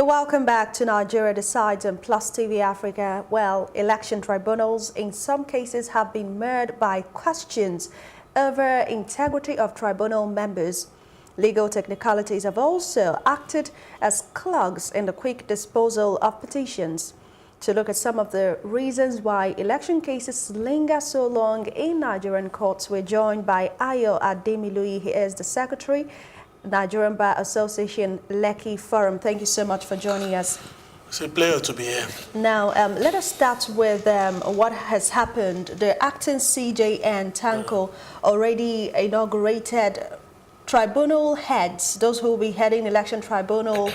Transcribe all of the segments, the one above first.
welcome back to Nigeria Decides on Plus TV Africa. Well, election tribunals in some cases have been marred by questions over integrity of tribunal members. Legal technicalities have also acted as clogs in the quick disposal of petitions. To look at some of the reasons why election cases linger so long in Nigerian courts, we're joined by Ayo Ademiluyi. He is the Secretary, Nigerian Bar Association, Lekki Forum. Thank you so much for joining us. It's a pleasure to be here. Now, let us start with what has happened. The acting CJN, Tanko, already inaugurated tribunal heads, those who will be heading election tribunal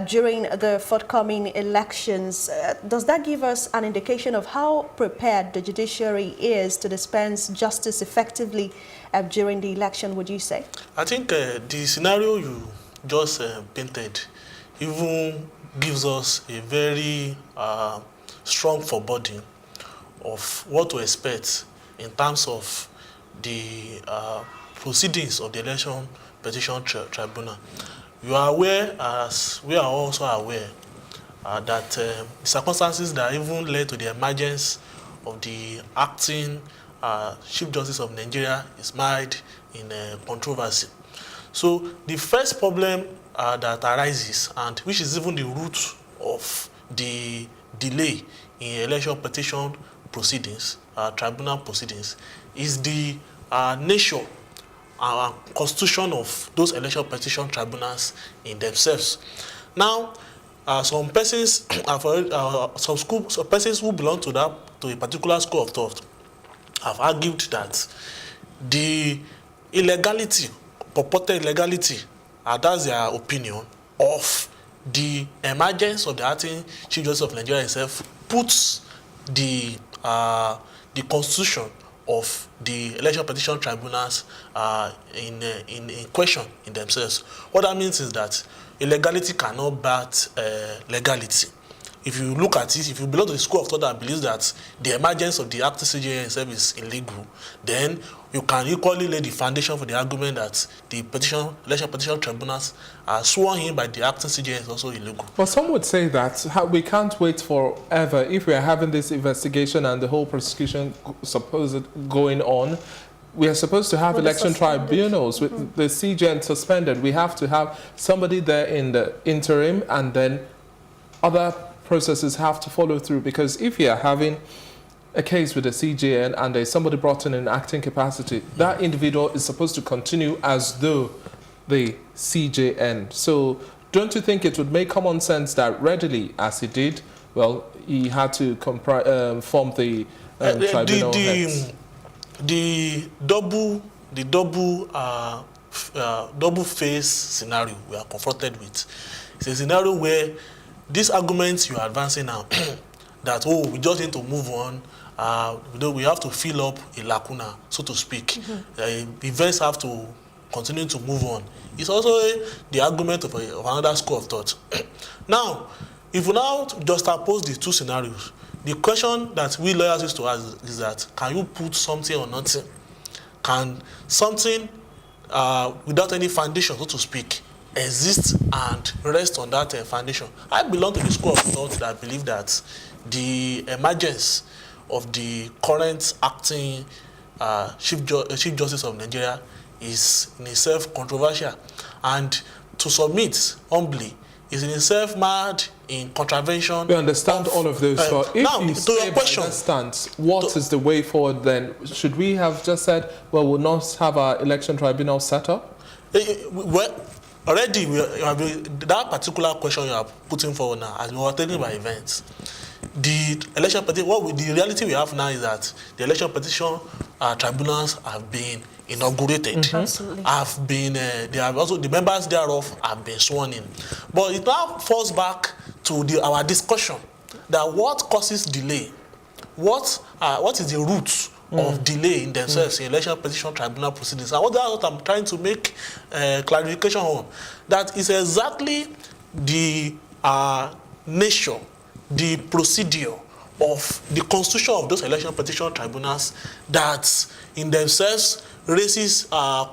during the forthcoming elections. Does that give us an indication of how prepared the judiciary is to dispense justice effectively during the election, would you say? I think the scenario you just painted even gives us a very strong foreboding of what to expect in terms of the proceedings of the election petition tribunal. You are aware, as we are also aware, that circumstances that even led to the emergence of the acting Chief Justice of Nigeria is mired in controversy. So the first problem that arises, and which is even the root of the delay in election petition proceedings, tribunal proceedings, is the nature constitution of those election petition tribunals in themselves. Now, some persons, some persons who belong to a particular school of thought have argued that the illegality, purported illegality, that's their opinion, of the emergence of the acting Chief Justice of Nigeria itself puts the constitution of the election petition tribunals in question in themselves. What that means is that illegality cannot bat legality. If you look at it, if you belong to the school of thought that believes that the emergence of the acting CJN itself is illegal, then you can equally lay the foundation for the argument that the election petition tribunals are sworn in by the acting CJN is also illegal. Well, some would say that we can't wait forever. If we are having this investigation and the whole prosecution supposed going on, we are supposed to have election tribunals with the CJN suspended. We have to have somebody there in the interim, and then other processes have to follow through, because if you are having a case with a CJN and there's somebody brought in an acting capacity, that individual is supposed to continue as though the CJN. So don't you think it would make common sense that readily, as he did, well, he had to form the tribunal heads? The double face scenario we are confronted with. It's a scenario where these arguments you are advancing now, that, oh, we just need to move on, we have to fill up a lacuna, so to speak. Events have to continue to move on. It's also the argument of another school of thought. Now, if we now just oppose the two scenarios, the question that we lawyers used to ask is that, can you put something or nothing? Can something without any foundation, so to speak, exist and rest on that foundation? I belong to the school of thought that believe that the emergence of the current acting Chief Justice of Nigeria is in itself controversial, and to submit humbly is in itself mad in contravention. We understand all of those. But if now, you to your question, by that stance, what is the way forward then? Should we have just said, well, we'll not have our election tribunal set up? Well, already, that particular question you are putting forward now, as we were taken by events, the election petition, the reality we have now is that the election petition tribunals have been inaugurated. Absolutely. They have also, the members thereof have been sworn in. But it now falls back to our discussion that what causes delay, what is the root of delay in themselves in election petition tribunal proceedings. And what I'm trying to make clarification on, that is exactly the nature, the procedure of the constitution of those election petition tribunals that in themselves raises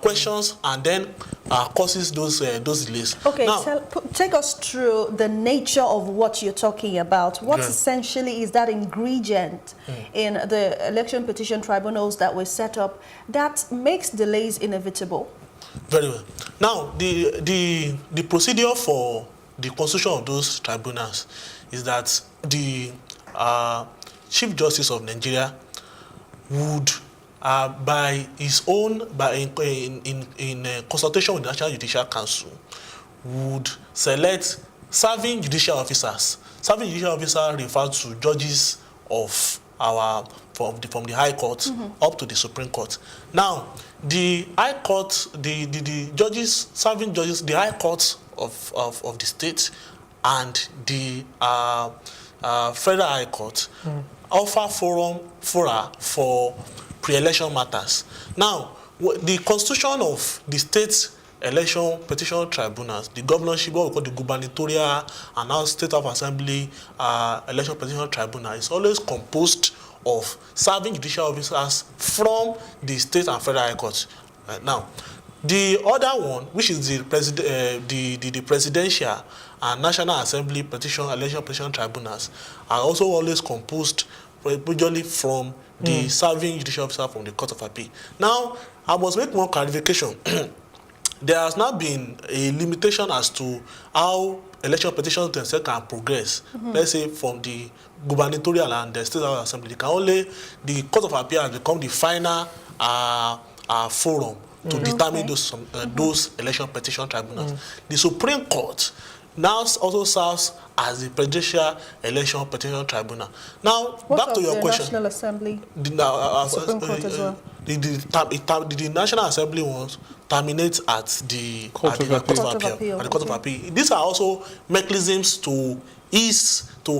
questions and then causes those delays. Okay, now, take us through the nature of what you're talking about. What essentially is that ingredient in the election petition tribunals that were set up that makes delays inevitable? Very well. Now, the procedure for the constitution of those tribunals is that the Chief Justice of Nigeria would, by his own, in consultation with the National Judicial Council, would select serving judicial officers. Serving judicial officers refer to judges of from the High Court up to the Supreme Court. Now, the High Court, the judges, serving judges, the High Court of the state and the Federal High Court offer fora for pre-election matters. Now, the constitution of the state election petition tribunals, the governorship, what we call the gubernatorial and now state of assembly election petition tribunal, is always composed of serving judicial officers from the state and federal high courts. Now, the other one, which is the presidential and national assembly election petition tribunals, are also always composed usually from the serving judicial officer from the Court of Appeal. Now, I must make one clarification. There has not been a limitation as to how election petitions themselves can progress. Let's say from the gubernatorial and the state assembly, the Court of Appeal has become the final forum to determine those election petition tribunals. The Supreme Court now also serves as the presidential election petition tribunal. Now, back to your question. National Assembly, Supreme Court as well. The National Assembly ones terminate at the Court of Appeal. These are also mechanisms to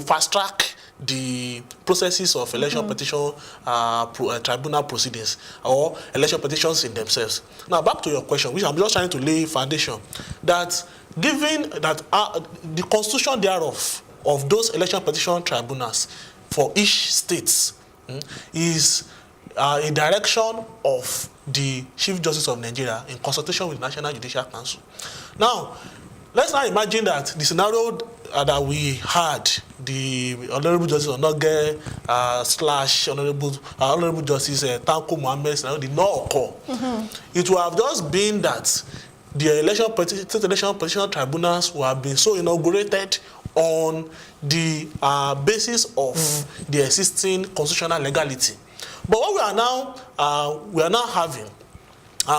fast track the processes of election petition tribunal proceedings or election petitions in themselves. Now, back to your question, which I'm just trying to lay foundation, that given that the constitution thereof of those election petition tribunals for each state is a direction of the Chief Justice of Nigeria in consultation with the National Judicial Council. Now, let's now imagine that the scenario that we had, the Honorable Justice Onoge / Honorable Justice Tanko Mohammed did not occur. It would have just been that the state election petition tribunals would have been so inaugurated on the basis of the existing constitutional legality. But what we are now having,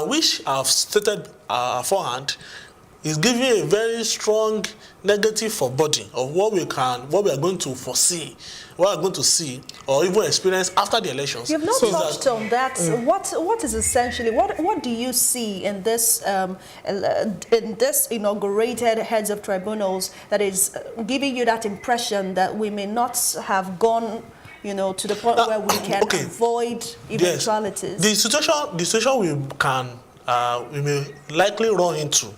which I've stated beforehand, is giving a very strong negative foreboding of what we are going to foresee, what we are going to see, or even experience after the elections. You've not touched on that. What is essentially what do you see in this inaugurated heads of tribunals that is giving you that impression that we may not have gone, to the point where we can avoid eventualities? Yes. The situation we may likely run into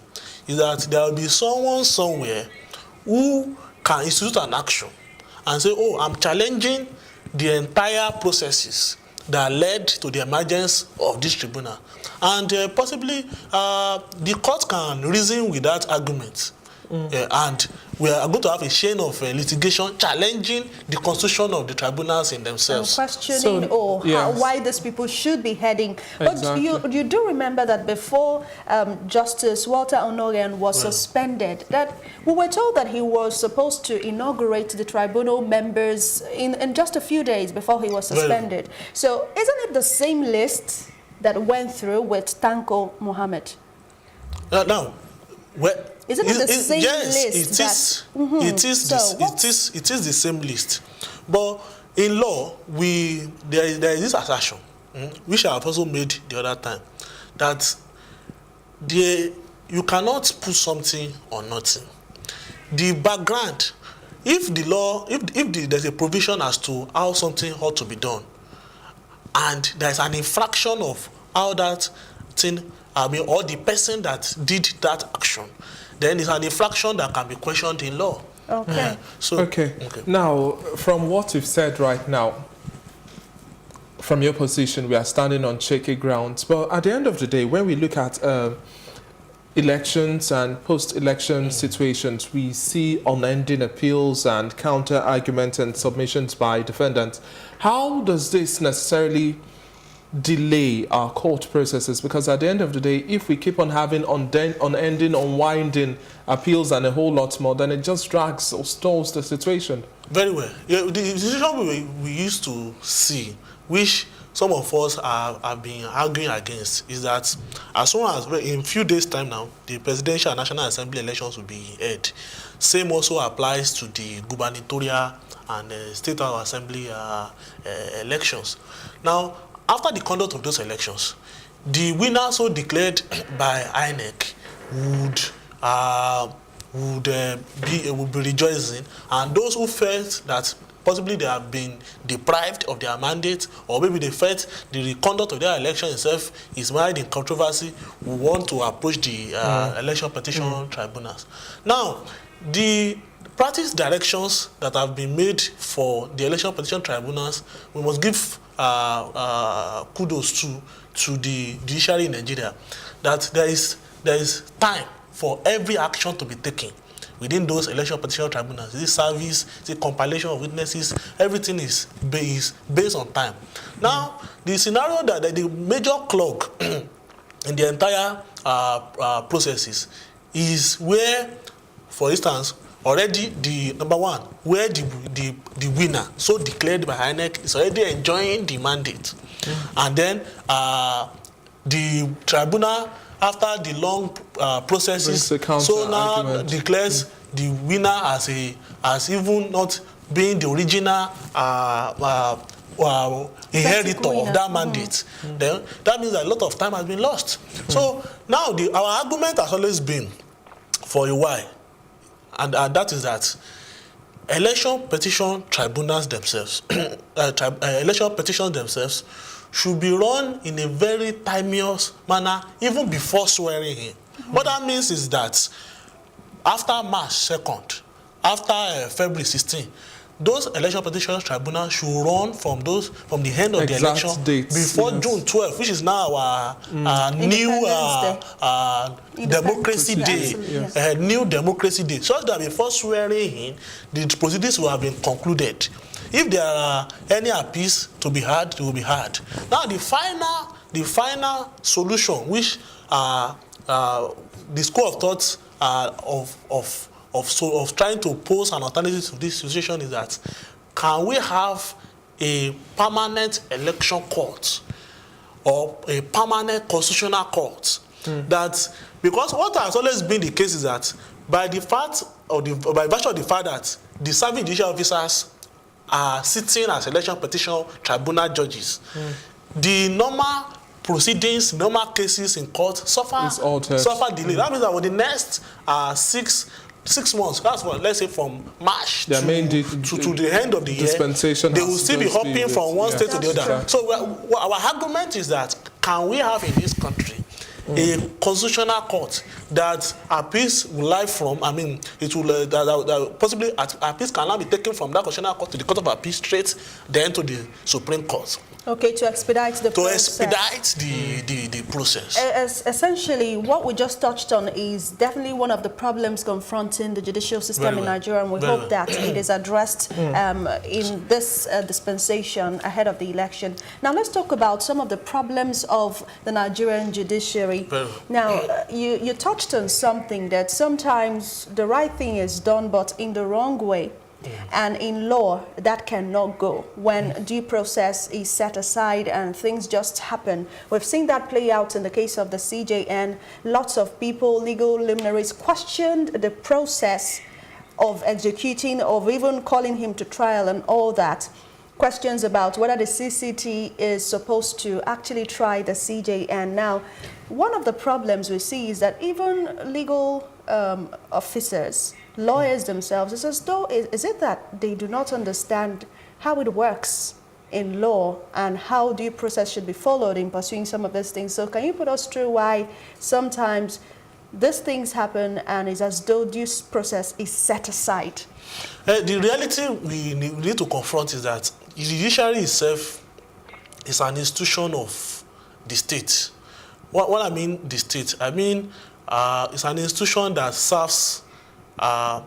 is that there will be someone somewhere who can institute an action and say, oh, I'm challenging the entire processes that led to the emergence of this tribunal. And possibly the court can reason with that argument. And we are going to have a chain of litigation challenging the constitution of the tribunals in themselves. And questioning why these people should be heading. But you do remember that before Justice Walter Onnoghen was suspended, that we were told that he was supposed to inaugurate the tribunal members in just a few days before he was suspended. So isn't it the same list that went through with Tanko Mohammed? Isn't it the same list? It is the same list. But in law, there is this assertion, which I have also made the other time, that you cannot put something on nothing. The background, if there's a provision as to how something ought to be done, and there's an infraction of how that thing, or the person that did that action, then it's an infraction that can be questioned in law. Okay. Okay. Now, from what you've said right now, from your position, we are standing on shaky grounds. But at the end of the day, when we look at elections and post-election situations, we see unending appeals and counter-arguments and submissions by defendants. How does this necessarily delay our court processes? Because at the end of the day, if we keep on having unending, unwinding appeals and a whole lot more, then it just drags or stalls the situation. Very well. Yeah, the situation we used to see, which some of us have been arguing against, is that as soon as in a few days' time now, the Presidential and National Assembly elections will be held. Same also applies to the gubernatorial and State House Assembly elections. Now, after the conduct of those elections, the winner so declared by INEC would be rejoicing, and those who felt that possibly they have been deprived of their mandate, or maybe they felt the conduct of their election itself is mired in controversy, will want to approach the election petition tribunals. Now, the practice directions that have been made for the election petition tribunals, we must give kudos to the judiciary in Nigeria, that there is time for every action to be taken within those election petition tribunals. This service, the compilation of witnesses, everything is based on time. Now, the scenario that the major clog in the entire processes is where, for instance, already the number one, where the winner, so declared by INEC, is already enjoying the mandate, and then the tribunal, after the long processes, so now declares the winner as even not being the original inheritor of that mandate. Then that means that a lot of time has been lost. So now our argument has always been for a while, and that is that election petition tribunals themselves, election petitions themselves should be run in a very timeous manner even before swearing in. What that means is that after March 2nd, after February 16th, those election petition tribunals should run from the end of the election before June 12th, which is now our new democracy day, new democracy day, so that before swearing in, the proceedings will have been concluded. If there are any appeals to be had, they will be had. Now, the final solution, which the school of thought of trying to pose an alternative to this situation, is that can we have a permanent election court or a permanent constitutional court? That, because what has always been the case is that by virtue of the fact that the serving judicial officers are sitting as election petition tribunal judges, the normal proceedings, normal cases in court suffer delay. That means that for the next 6 months, that's what, let's say from March to the end of the year, they will still be hopping from one state to the other. So our argument is that, can we have in this country a constitutional court that appeals will lie from, it will possibly appeals can now be taken from that constitutional court to the Court of Appeal straight, then to the Supreme Court. Okay, to expedite the process. To expedite the process. Essentially, what we just touched on is definitely one of the problems confronting the judicial system in Nigeria, and we hope that it is addressed in this dispensation ahead of the election. Now, let's talk about some of the problems of the Nigerian judiciary. Now, you touched on something, that sometimes the right thing is done, but in the wrong way. And in law, that cannot go when due process is set aside and things just happen. We've seen that play out in the case of the CJN. Lots of people, legal luminaries, questioned the process of executing, of even calling him to trial and all that. Questions about whether the CCT is supposed to actually try the CJN. Now, one of the problems we see is that even legal officers, lawyers themselves, it's as though, is it that they do not understand how it works in law and how due process should be followed in pursuing some of these things? So can you put us through why sometimes these things happen and it's as though due process is set aside? The reality we need to confront is that the judiciary itself is an institution of the state. What I mean the state, I mean it's an institution that serves a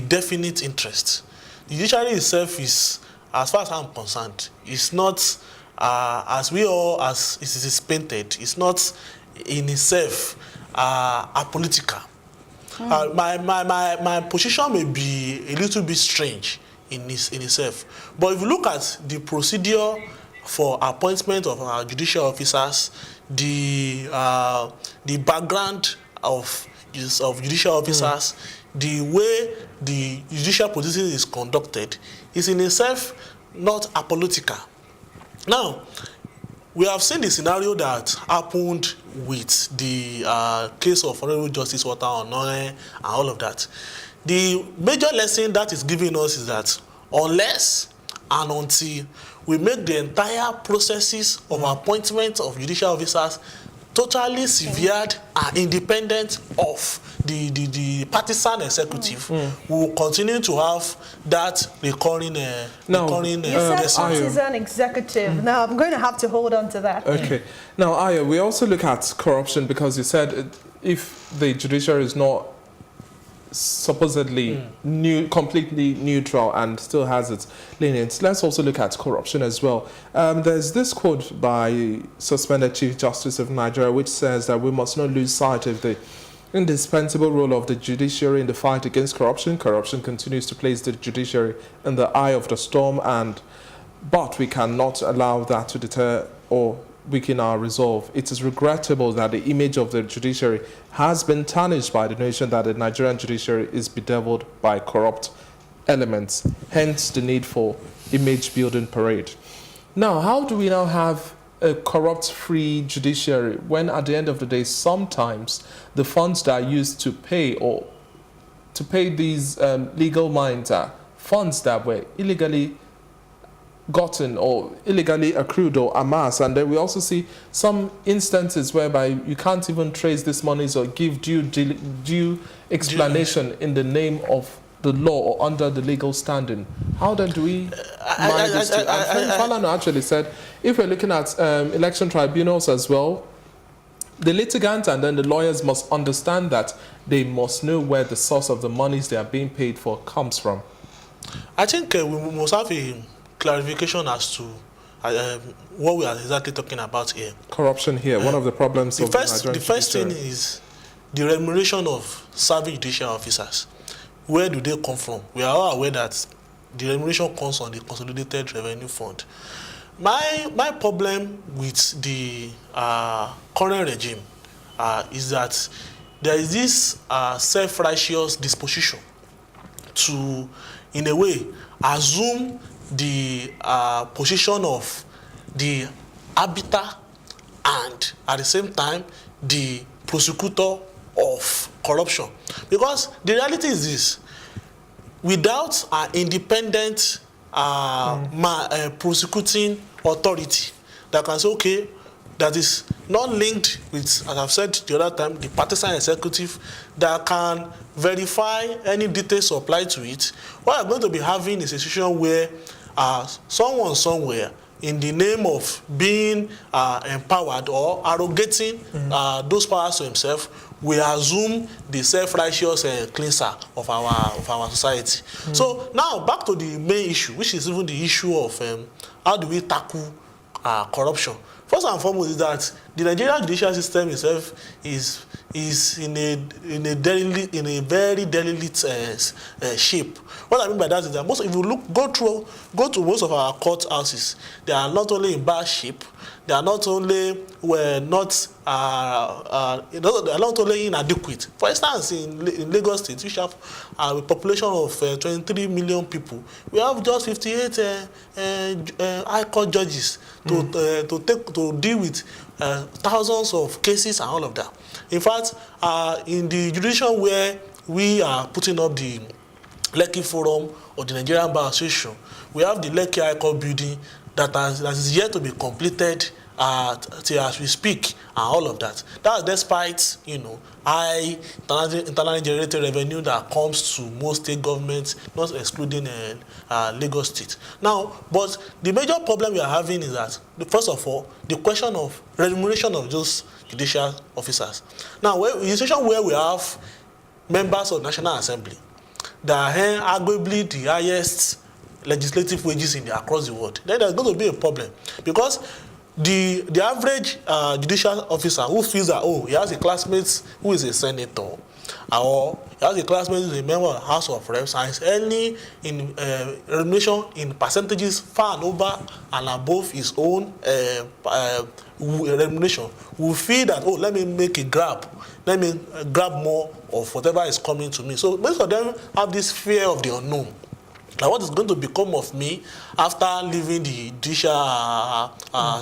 definite interest. The judiciary itself is, as far as I'm concerned, is not as it is painted. It's not in itself apolitical. My position may be a little bit strange in itself, but if you look at the procedure for appointment of our judicial officers, the background of judicial officers, the way the judicial proceeding is conducted, is in itself not apolitical. Now, we have seen the scenario that happened with the case of Honorable Justice Walter Onoe and all of that. The major lesson that is giving us is that unless and until we make the entire processes of appointment of judicial officers totally severed and independent of the partisan executive, we will continue to have that recurring you said partisan executive. Now I'm going to have to hold on to that. Okay. Now, Ayo, we also look at corruption because you said if the judiciary is not supposedly completely neutral and still has its lenience, let's also look at corruption as well. There's this quote by suspended Chief Justice of Nigeria which says that we must not lose sight of the indispensable role of the judiciary in the fight against corruption. Corruption continues to place the judiciary in the eye of the storm, but we cannot allow that to deter or weaken our resolve. It is regrettable that the image of the judiciary has been tarnished by the notion that the Nigerian judiciary is bedeviled by corrupt elements, hence the need for image-building parade. Now, how do we now have a corrupt-free judiciary when at the end of the day, sometimes the funds that are used to pay these legal minds are funds that were illegally gotten or illegally accrued or amassed, and then we also see some instances whereby you can't even trace these monies or give due explanation in the name of the law or under the legal standing. How then do we mind this? And Falana actually said, if we're looking at election tribunals as well, the litigants and then the lawyers must understand that they must know where the source of the monies they are being paid for comes from. I think we must have a clarification as to what we are exactly talking about here. Corruption here, one of the problems of the Nigerian The first thing is the remuneration of serving judicial officers. Where do they come from? We are all aware that the remuneration comes on the Consolidated Revenue Fund. My problem with the current regime is that there is this self-righteous disposition to, in a way, assume the position of the arbiter and at the same time the prosecutor of corruption. Because the reality is this: without an independent prosecuting authority that can say, okay, that is not linked with, as I've said the other time, the partisan executive, that can verify any details supplied to it, what we're going to be having is a situation where someone somewhere, in the name of being empowered or arrogating those powers to himself, we assume the self-righteous cleanser of our society. So now back to the main issue, which is even the issue of how do we tackle corruption. First and foremost is that the Nigerian judicial system itself is in a very derelict shape. What I mean by that is that if you go to most of our court houses, they are not only in bad shape, they are not only inadequate. For instance, in Lagos State, which have a population of 23 million people, we have just 58 high court judges to deal with thousands of cases and all of that. In fact, in the jurisdiction where we are putting up the Lekki Forum or the Nigerian Bar Association, we have the Lekki High Court building that is yet to be completed till as we speak, and all of that. That's despite, you know, high internally generated revenue that comes to most state governments, not excluding Lagos State. Now, but the major problem we are having is that, first of all, the question of remuneration of those judicial officers. Now, in a situation where we have members of the National Assembly that earn arguably the highest legislative wages across the world, then there's going to be a problem, because the average judicial officer who feels that, oh, he has a classmate who is a senator, or he has a classmate who is a member of the House of Reps, and is earning in remuneration in percentages far and over and above his own remuneration, will feel that, oh, let me make a grab, let me grab more of whatever is coming to me. So most of them have this fear of the unknown. Like, what is going to become of me after leaving the judicial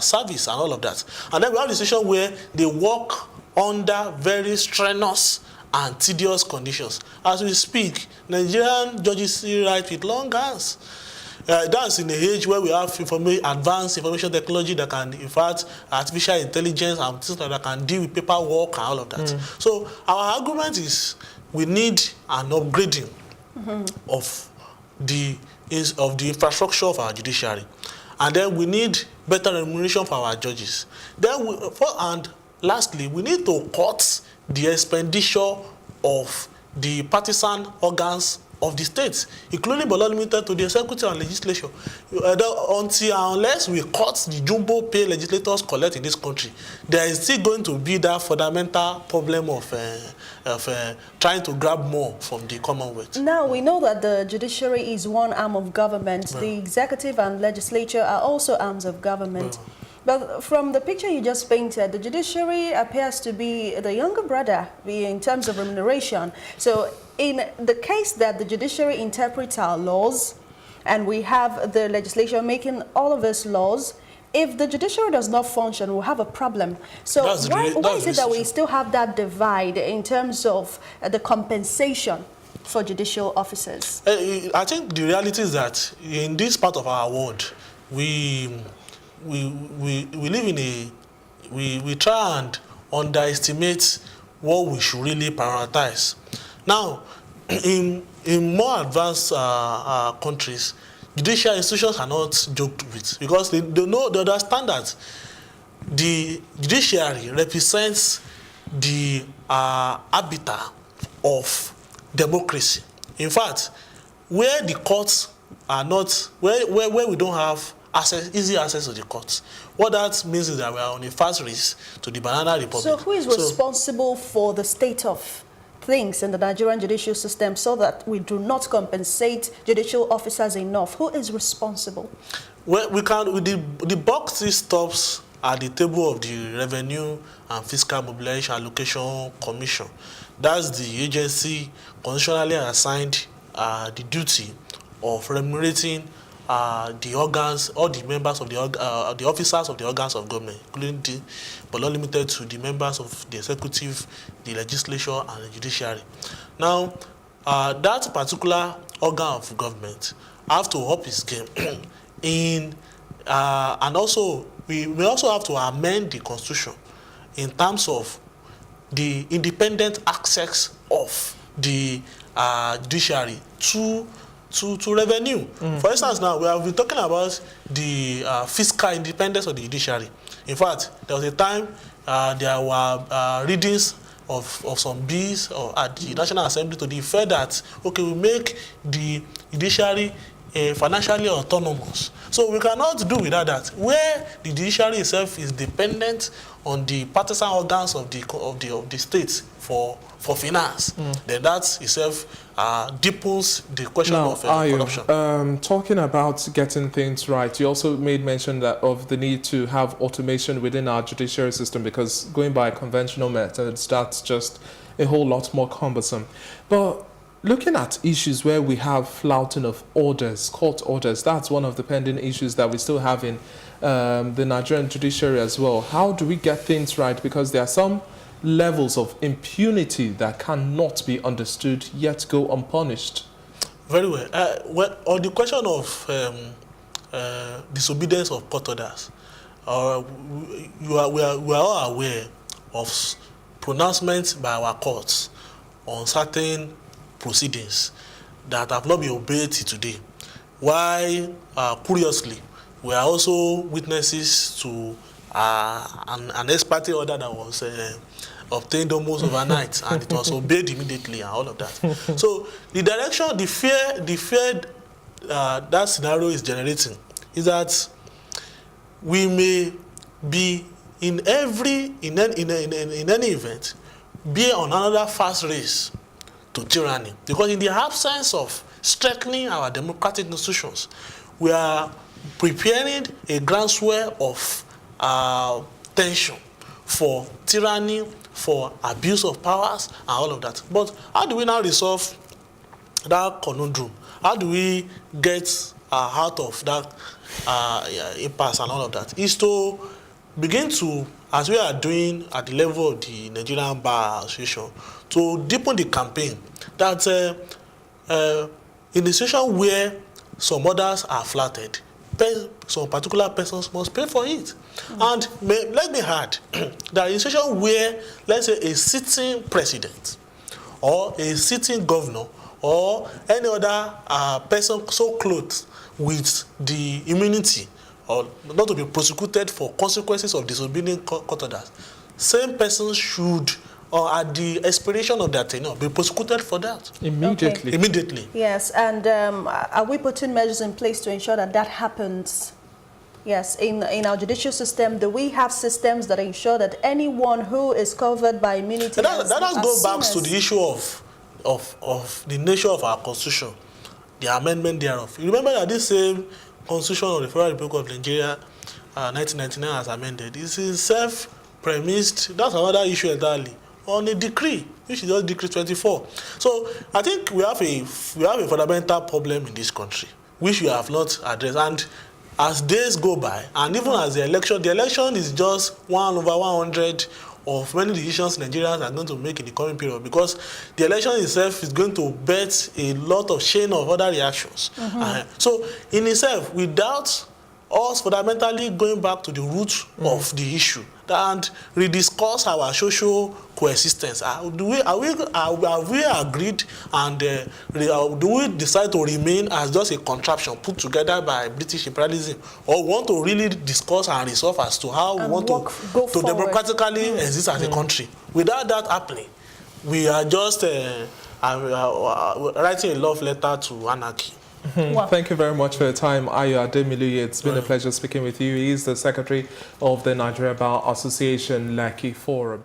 service and all of that? And then we have the situation where they work under very strenuous and tedious conditions. As we speak, Nigerian judges write with long hands. That's in the age where we have advanced information technology that can, in fact, artificial intelligence and things like that can deal with paperwork and all of that. So our argument is we need an upgrading of the infrastructure of our judiciary, and then we need better remuneration for our judges. Then and lastly, we need to cut the expenditure of the partisan organs of the states, including but not limited to the executive and legislature. Unless we cut the jumbo pay legislators collect in this country, there is still going to be that fundamental problem of trying to grab more from the Commonwealth. Now, we know that the judiciary is one arm of government. The executive and legislature are also arms of government. But from the picture you just painted, the judiciary appears to be the younger brother in terms of remuneration. So in the case that the judiciary interprets our laws, and we have the legislature making all of those laws, if the judiciary does not function, we'll have a problem. So why is it that we still have that divide in terms of the compensation for judicial officers? I think the reality is that in this part of our world, we live in we try and underestimate what we should really prioritize. Now, in more advanced countries, judicial institutions are not joked with, because they understand that the judiciary represents the arbiter of democracy. In fact, where the courts are not, where we don't have easy access to the courts, what that means is that we are on a fast race to the banana republic. So who is responsible for the state of things in the Nigerian judicial system so that we do not compensate judicial officers enough? Who is responsible? Well, the buck still stops at the table of the Revenue and Fiscal Mobilization Allocation Commission. That's the agency constitutionally assigned the duty of remunerating the organs, all the members of the officers of the organs of government, including but not limited to the members of the executive, the legislature, and the judiciary. Now, that particular organ of government have to up its game and also we also have to amend the constitution in terms of the independent access of the judiciary to revenue. For instance, now we have been talking about the fiscal independence of the judiciary. In fact, there was a time there were readings of some bills at the National Assembly to the effect that, okay, we make the judiciary financially autonomous. So we cannot do without that. Where the judiciary itself is dependent on the partisan organs of the states for finance, then that itself deepens the question of corruption. Talking about getting things right, you also made mention of the need to have automation within our judiciary system, because going by conventional methods, that's just a whole lot more cumbersome. But looking at issues where we have flouting of orders, court orders, that's one of the pending issues that we still have in the Nigerian judiciary as well. How do we get things right? Because there are some levels of impunity that cannot be understood yet go unpunished. Very well. On the question of disobedience of court orders, we are all aware of pronouncements by our courts on certain proceedings that have not been obeyed till today. Why, curiously, we are also witnesses to an ex parte order that was obtained almost overnight, and it was obeyed immediately, and all of that. So the direction, the fear that scenario is generating is that we may be in any event be on another fast race to tyranny, because in the absence of strengthening our democratic institutions, we are preparing a groundswell of tension for tyranny, for abuse of powers, and all of that. But how do we now resolve that conundrum? How do we get out of that impasse and all of that? Is to begin to, as we are doing at the level of the Nigerian Bar Association, to deepen the campaign that in the situation where some others are flattered, some particular persons must pay for it. And let me add that in a situation where, let's say, a sitting president or a sitting governor or any other person so clothed with the immunity or not to be prosecuted for consequences of disobeying court orders, same person should, or at the expiration of their tenure, be prosecuted for that. Immediately. Okay. Immediately. Yes, and are we putting measures in place to ensure that that happens? Yes, in our judicial system, do we have systems that ensure that anyone who is covered by immunity... That has go back to the issue of the nature of our constitution, the amendment thereof. You remember that this same Constitution of the Federal Republic of Nigeria, 1999, as amended, is self-premised. That's another issue entirely, on a decree, which is just Decree 24. So I think we have a fundamental problem in this country, which we have not addressed. And as days go by, and even as the election is just 1/100 of many decisions Nigerians are going to make in the coming period, because the election itself is going to bet a lot of chain of other reactions. So in itself, without us fundamentally going back to the root of the issue and rediscuss our social coexistence, have we agreed, and do we decide to remain as just a contraption put together by British imperialism, or want to really discuss and resolve as to how we want to democratically exist as a country? Without that happening, we are just writing a love letter to anarchy. Well, thank you very much for your time, Ayo Ademiluyi. It's been a pleasure speaking with you. He is the Secretary of the Nigerian Bar Association, Lekki Forum.